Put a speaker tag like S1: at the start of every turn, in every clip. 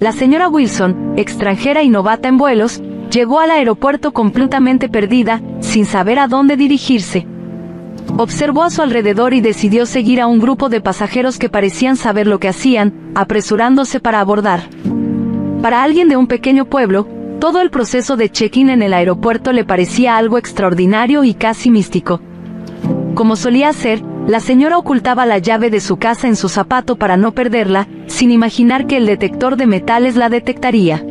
S1: La señora Wilson, extranjera y novata en vuelos, llegó al aeropuerto completamente perdida, sin saber a dónde dirigirse. Observó a su alrededor y decidió seguir a un grupo de pasajeros que parecían saber lo que hacían, apresurándose para abordar. Para alguien de un pequeño pueblo, todo el proceso de check-in en el aeropuerto le parecía algo extraordinario y casi místico. Como solía hacer, la señora ocultaba la llave de su casa en su zapato para no perderla, sin imaginar que el detector de metales la detectaría.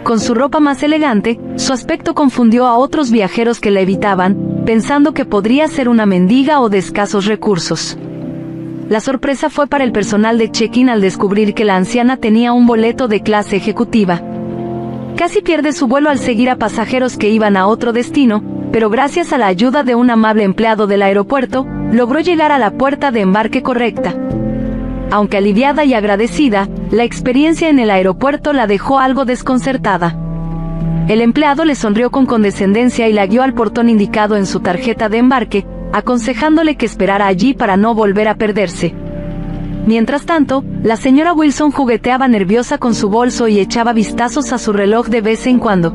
S1: Con su ropa más elegante, su aspecto confundió a otros viajeros que la evitaban, pensando que podría ser una mendiga o de escasos recursos. La sorpresa fue para el personal de check-in al descubrir que la anciana tenía un boleto de clase ejecutiva. Casi pierde su vuelo al seguir a pasajeros que iban a otro destino, pero gracias a la ayuda de un amable empleado del aeropuerto, logró llegar a la puerta de embarque correcta. Aunque aliviada y agradecida, la experiencia en el aeropuerto la dejó algo desconcertada. El empleado le sonrió con condescendencia y la guió al portón indicado en su tarjeta de embarque, aconsejándole que esperara allí para no volver a perderse. Mientras tanto, la señora Wilson jugueteaba nerviosa con su bolso y echaba vistazos a su reloj de vez en cuando.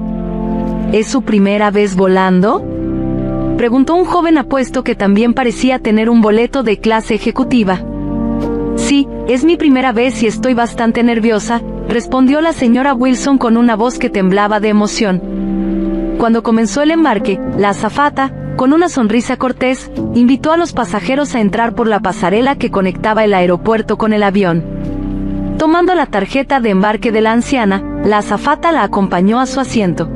S1: ¿Es su primera vez volando?, preguntó un joven apuesto que también parecía tener un boleto de clase ejecutiva. Sí, es mi primera vez y estoy bastante nerviosa, respondió la señora Wilson con una voz que temblaba de emoción. Cuando comenzó el embarque, la azafata, con una sonrisa cortés, invitó a los pasajeros a entrar por la pasarela que conectaba el aeropuerto con el avión. Tomando la tarjeta de embarque de la anciana, la azafata la acompañó a su asiento.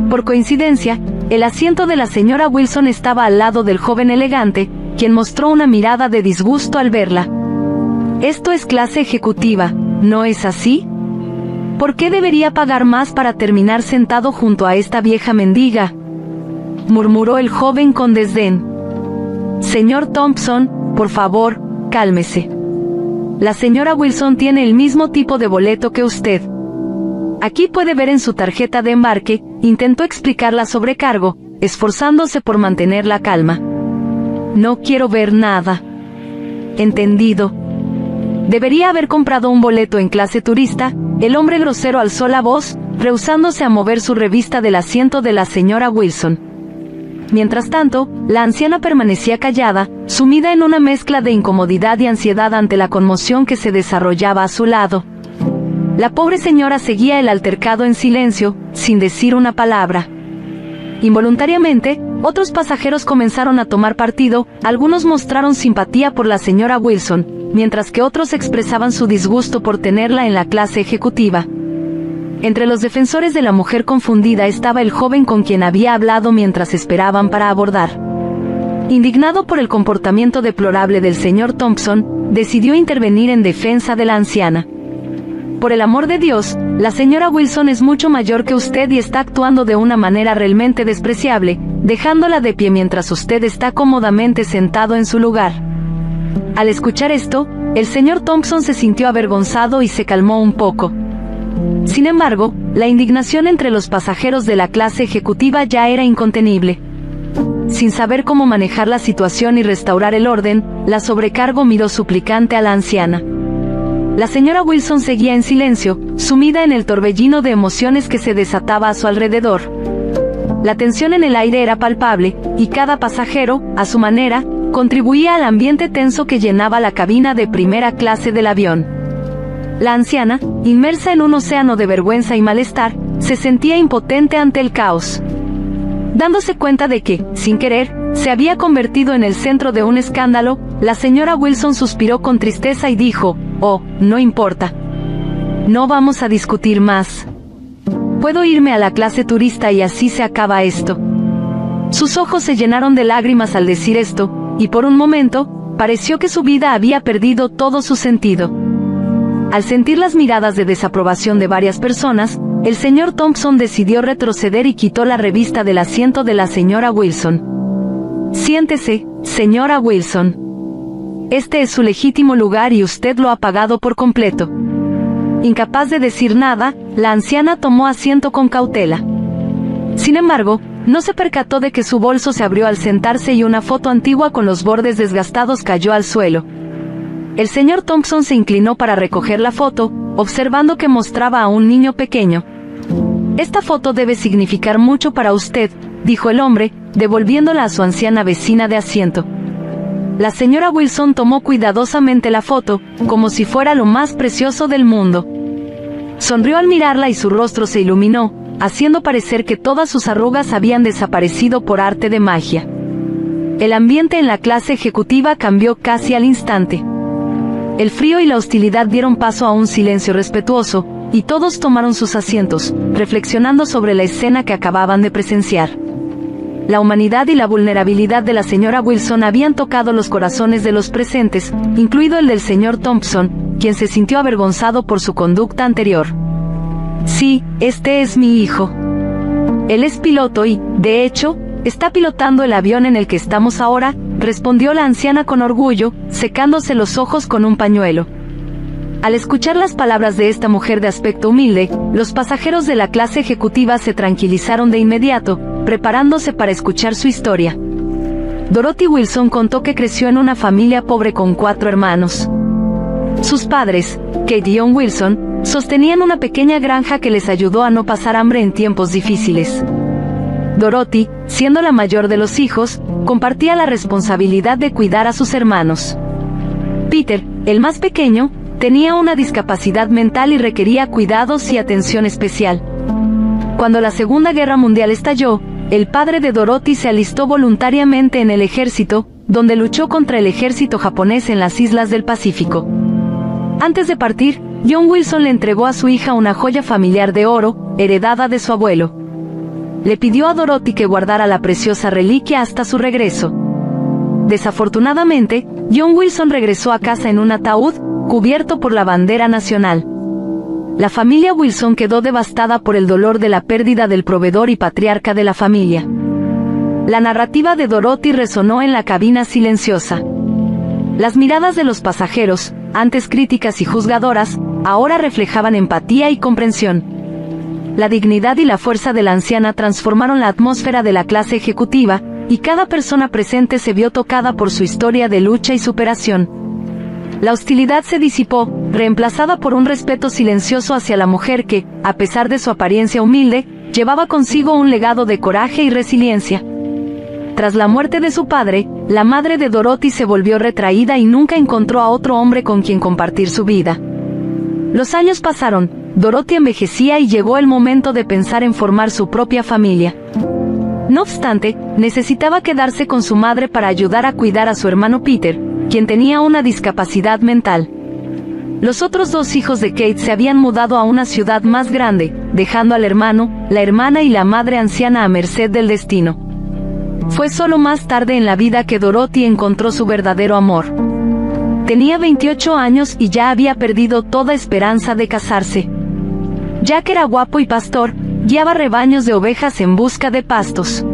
S1: Por coincidencia, el asiento de la señora Wilson estaba al lado del joven elegante, quien mostró una mirada de disgusto al verla. Esto es clase ejecutiva, ¿no es así? ¿Por qué debería pagar más para terminar sentado junto a esta vieja mendiga?, murmuró el joven con desdén. Señor Thompson, por favor, cálmese. La señora Wilson tiene el mismo tipo de boleto que usted. Aquí puede ver en su tarjeta de embarque, intentó explicar la sobrecargo, esforzándose por mantener la calma. No quiero ver nada. Entendido. Debería haber comprado un boleto en clase turista. El hombre grosero alzó la voz, rehusándose a mover su revista del asiento de la señora Wilson. Mientras tanto, la anciana permanecía callada, sumida en una mezcla de incomodidad y ansiedad ante la conmoción que se desarrollaba a su lado. La pobre señora seguía el altercado en silencio, sin decir una palabra. Involuntariamente, otros pasajeros comenzaron a tomar partido, algunos mostraron simpatía por la señora Wilson, mientras que otros expresaban su disgusto por tenerla en la clase ejecutiva. Entre los defensores de la mujer confundida estaba el joven con quien había hablado mientras esperaban para abordar. Indignado por el comportamiento deplorable del señor Thompson, decidió intervenir en defensa de la anciana. Por el amor de Dios, la señora Wilson es mucho mayor que usted y está actuando de una manera realmente despreciable, dejándola de pie mientras usted está cómodamente sentado en su lugar. Al escuchar esto, el señor Thompson se sintió avergonzado y se calmó un poco. Sin embargo, la indignación entre los pasajeros de la clase ejecutiva ya era incontenible. Sin saber cómo manejar la situación y restaurar el orden, la sobrecargo miró suplicante a la anciana. La señora Wilson seguía en silencio, sumida en el torbellino de emociones que se desataba a su alrededor. La tensión en el aire era palpable, y cada pasajero, a su manera, contribuía al ambiente tenso que llenaba la cabina de primera clase del avión. La anciana, inmersa en un océano de vergüenza y malestar, se sentía impotente ante el caos. Dándose cuenta de que, sin querer, se había convertido en el centro de un escándalo, la señora Wilson suspiró con tristeza y dijo: «Oh, no importa. No vamos a discutir más. Puedo irme a la clase turista y así se acaba esto». Sus ojos se llenaron de lágrimas al decir esto, y por un momento, pareció que su vida había perdido todo su sentido. Al sentir las miradas de desaprobación de varias personas, el señor Thompson decidió retroceder y quitó la revista del asiento de la señora Wilson. «Siéntese, señora Wilson. Este es su legítimo lugar y usted lo ha pagado por completo». Incapaz de decir nada, la anciana tomó asiento con cautela. Sin embargo, no se percató de que su bolso se abrió al sentarse y una foto antigua con los bordes desgastados cayó al suelo. El señor Thompson se inclinó para recoger la foto, observando que mostraba a un niño pequeño. «Esta foto debe significar mucho para usted», dijo el hombre, devolviéndola a su anciana vecina de asiento. La señora Wilson tomó cuidadosamente la foto, como si fuera lo más precioso del mundo. Sonrió al mirarla y su rostro se iluminó, haciendo parecer que todas sus arrugas habían desaparecido por arte de magia. El ambiente en la clase ejecutiva cambió casi al instante. El frío y la hostilidad dieron paso a un silencio respetuoso, y todos tomaron sus asientos, reflexionando sobre la escena que acababan de presenciar. La humanidad y la vulnerabilidad de la señora Wilson habían tocado los corazones de los presentes, incluido el del señor Thompson, quien se sintió avergonzado por su conducta anterior. «Sí, este es mi hijo. Él es piloto y, de hecho, está pilotando el avión en el que estamos ahora», respondió la anciana con orgullo, secándose los ojos con un pañuelo. Al escuchar las palabras de esta mujer de aspecto humilde, los pasajeros de la clase ejecutiva se tranquilizaron de inmediato, preparándose para escuchar su historia. Dorothy Wilson contó que creció en una familia pobre con 4 hermanos. Sus padres, Kate y John Wilson, sostenían una pequeña granja que les ayudó a no pasar hambre en tiempos difíciles. Dorothy, siendo la mayor de los hijos, compartía la responsabilidad de cuidar a sus hermanos. Peter, el más pequeño, tenía una discapacidad mental y requería cuidados y atención especial. Cuando la Segunda Guerra Mundial estalló, el padre de Dorothy se alistó voluntariamente en el ejército, donde luchó contra el ejército japonés en las islas del Pacífico. Antes de partir, John Wilson le entregó a su hija una joya familiar de oro, heredada de su abuelo. Le pidió a Dorothy que guardara la preciosa reliquia hasta su regreso. Desafortunadamente, John Wilson regresó a casa en un ataúd, cubierto por la bandera nacional. La familia Wilson quedó devastada por el dolor de la pérdida del proveedor y patriarca de la familia. La narrativa de Dorothy resonó en la cabina silenciosa. Las miradas de los pasajeros, antes críticas y juzgadoras, ahora reflejaban empatía y comprensión. La dignidad y la fuerza de la anciana transformaron la atmósfera de la clase ejecutiva, y cada persona presente se vio tocada por su historia de lucha y superación. La hostilidad se disipó, reemplazada por un respeto silencioso hacia la mujer que, a pesar de su apariencia humilde, llevaba consigo un legado de coraje y resiliencia. Tras la muerte de su padre, la madre de Dorothy se volvió retraída y nunca encontró a otro hombre con quien compartir su vida. Los años pasaron, Dorothy envejecía y llegó el momento de pensar en formar su propia familia. No obstante, necesitaba quedarse con su madre para ayudar a cuidar a su hermano Peter, quien tenía una discapacidad mental. Los otros 2 hijos de Kate se habían mudado a una ciudad más grande, dejando al hermano, la hermana y la madre anciana a merced del destino. Fue solo más tarde en la vida que Dorothy encontró su verdadero amor. Tenía 28 años y ya había perdido toda esperanza de casarse. Jack era guapo y pastor, guiaba rebaños de ovejas en busca de pastos.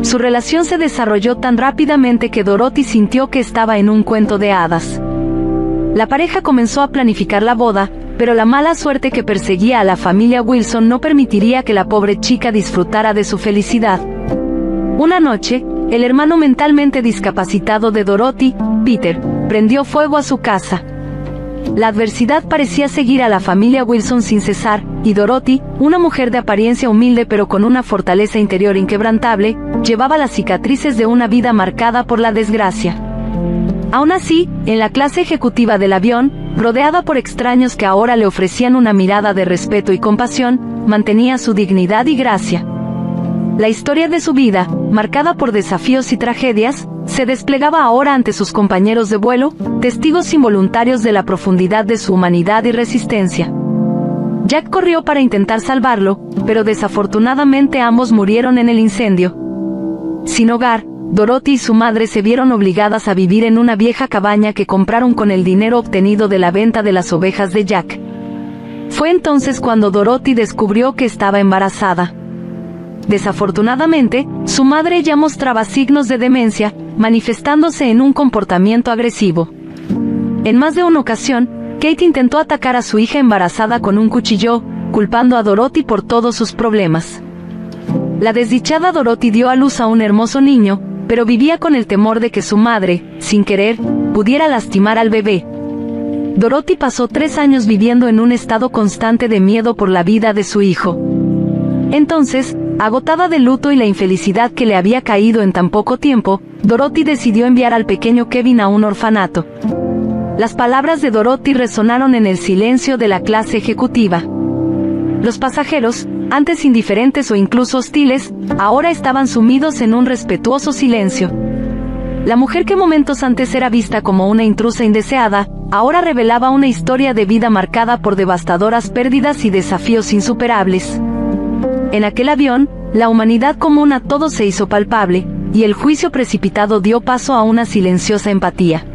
S1: Su relación se desarrolló tan rápidamente que Dorothy sintió que estaba en un cuento de hadas. La pareja comenzó a planificar la boda, pero la mala suerte que perseguía a la familia Wilson no permitiría que la pobre chica disfrutara de su felicidad. Una noche, el hermano mentalmente discapacitado de Dorothy, Peter, prendió fuego a su casa. La adversidad parecía seguir a la familia Wilson sin cesar, y Dorothy, una mujer de apariencia humilde pero con una fortaleza interior inquebrantable, llevaba las cicatrices de una vida marcada por la desgracia. Aún así, en la clase ejecutiva del avión, rodeada por extraños que ahora le ofrecían una mirada de respeto y compasión, mantenía su dignidad y gracia. La historia de su vida, marcada por desafíos y tragedias, se desplegaba ahora ante sus compañeros de vuelo, testigos involuntarios de la profundidad de su humanidad y resistencia. Jack corrió para intentar salvarlo, pero desafortunadamente ambos murieron en el incendio. Sin hogar, Dorothy y su madre se vieron obligadas a vivir en una vieja cabaña que compraron con el dinero obtenido de la venta de las ovejas de Jack. Fue entonces cuando Dorothy descubrió que estaba embarazada. Desafortunadamente, su madre ya mostraba signos de demencia, manifestándose en un comportamiento agresivo. En más de una ocasión, Kate intentó atacar a su hija embarazada con un cuchillo, culpando a Dorothy por todos sus problemas. La desdichada Dorothy dio a luz a un hermoso niño, pero vivía con el temor de que su madre, sin querer, pudiera lastimar al bebé. Dorothy pasó 3 años viviendo en un estado constante de miedo por la vida de su hijo. Entonces, agotada del luto y la infelicidad que le había caído en tan poco tiempo, Dorothy decidió enviar al pequeño Kevin a un orfanato. Las palabras de Dorothy resonaron en el silencio de la clase ejecutiva. Los pasajeros, antes indiferentes o incluso hostiles, ahora estaban sumidos en un respetuoso silencio. La mujer que momentos antes era vista como una intrusa indeseada, ahora revelaba una historia de vida marcada por devastadoras pérdidas y desafíos insuperables. En aquel avión, la humanidad común a todos se hizo palpable, y el juicio precipitado dio paso a una silenciosa empatía.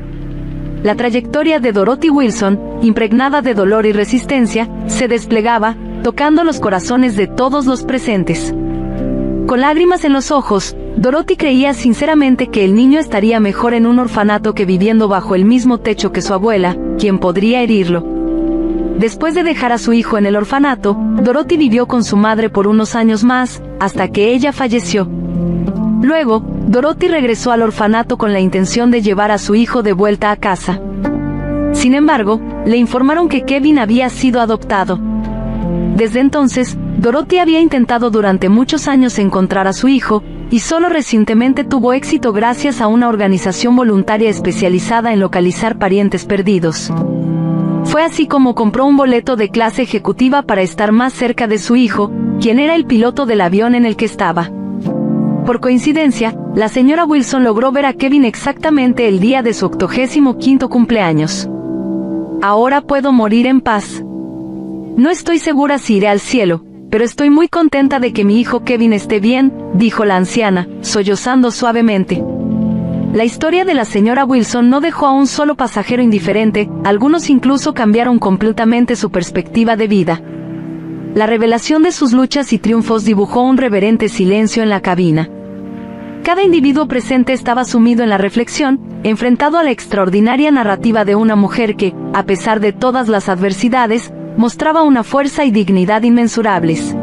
S1: La trayectoria de Dorothy Wilson, impregnada de dolor y resistencia, se desplegaba, tocando los corazones de todos los presentes. Con lágrimas en los ojos, Dorothy creía sinceramente que el niño estaría mejor en un orfanato que viviendo bajo el mismo techo que su abuela, quien podría herirlo. Después de dejar a su hijo en el orfanato, Dorothy vivió con su madre por unos años más, hasta que ella falleció. Luego, Dorothy regresó al orfanato con la intención de llevar a su hijo de vuelta a casa. Sin embargo, le informaron que Kevin había sido adoptado. Desde entonces, Dorothy había intentado durante muchos años encontrar a su hijo, y solo recientemente tuvo éxito gracias a una organización voluntaria especializada en localizar parientes perdidos. Fue así como compró un boleto de clase ejecutiva para estar más cerca de su hijo, quien era el piloto del avión en el que estaba. Por coincidencia, la señora Wilson logró ver a Kevin exactamente el día de su 85º cumpleaños. Ahora puedo morir en paz. No estoy segura si iré al cielo, pero estoy muy contenta de que mi hijo Kevin esté bien, dijo la anciana, sollozando suavemente. La historia de la señora Wilson no dejó a un solo pasajero indiferente, algunos incluso cambiaron completamente su perspectiva de vida. La revelación de sus luchas y triunfos dibujó un reverente silencio en la cabina. Cada individuo presente estaba sumido en la reflexión, enfrentado a la extraordinaria narrativa de una mujer que, a pesar de todas las adversidades, mostraba una fuerza y dignidad inmensurables.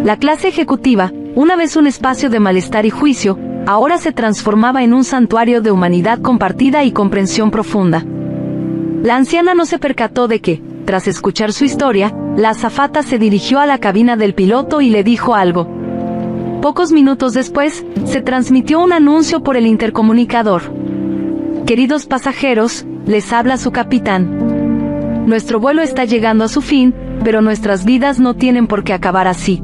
S1: La clase ejecutiva, una vez un espacio de malestar y juicio, ahora se transformaba en un santuario de humanidad compartida y comprensión profunda. La anciana no se percató de que, tras escuchar su historia, la azafata se dirigió a la cabina del piloto y le dijo algo. Pocos minutos después, se transmitió un anuncio por el intercomunicador. Queridos pasajeros, les habla su capitán. Nuestro vuelo está llegando a su fin, pero nuestras vidas no tienen por qué acabar así.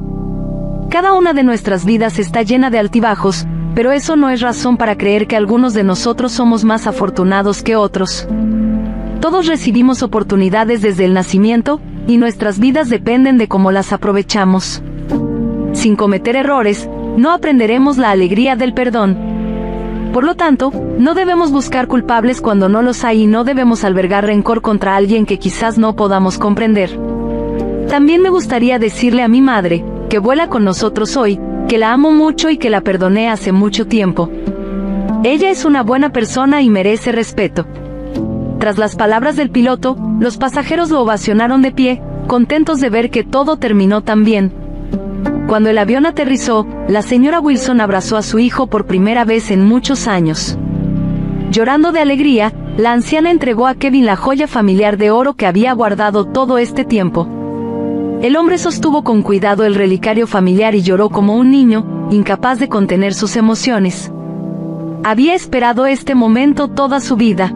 S1: Cada una de nuestras vidas está llena de altibajos, pero eso no es razón para creer que algunos de nosotros somos más afortunados que otros. Todos recibimos oportunidades desde el nacimiento, y nuestras vidas dependen de cómo las aprovechamos. Sin cometer errores, no aprenderemos la alegría del perdón. Por lo tanto, no debemos buscar culpables cuando no los hay y no debemos albergar rencor contra alguien que quizás no podamos comprender. También me gustaría decirle a mi madre, que vuela con nosotros hoy, que la amo mucho y que la perdoné hace mucho tiempo. Ella es una buena persona y merece respeto. Tras las palabras del piloto, los pasajeros lo ovacionaron de pie, contentos de ver que todo terminó tan bien. Cuando el avión aterrizó, la señora Wilson abrazó a su hijo por primera vez en muchos años. Llorando de alegría, la anciana entregó a Kevin la joya familiar de oro que había guardado todo este tiempo. El hombre sostuvo con cuidado el relicario familiar y lloró como un niño, incapaz de contener sus emociones. Había esperado este momento toda su vida.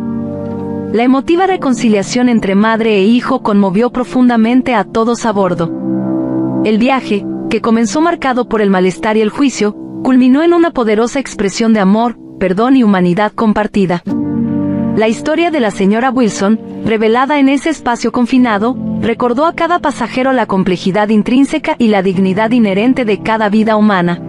S1: La emotiva reconciliación entre madre e hijo conmovió profundamente a todos a bordo. El viaje, que comenzó marcado por el malestar y el juicio, culminó en una poderosa expresión de amor, perdón y humanidad compartida. La historia de la señora Wilson, revelada en ese espacio confinado, recordó a cada pasajero la complejidad intrínseca y la dignidad inherente de cada vida humana.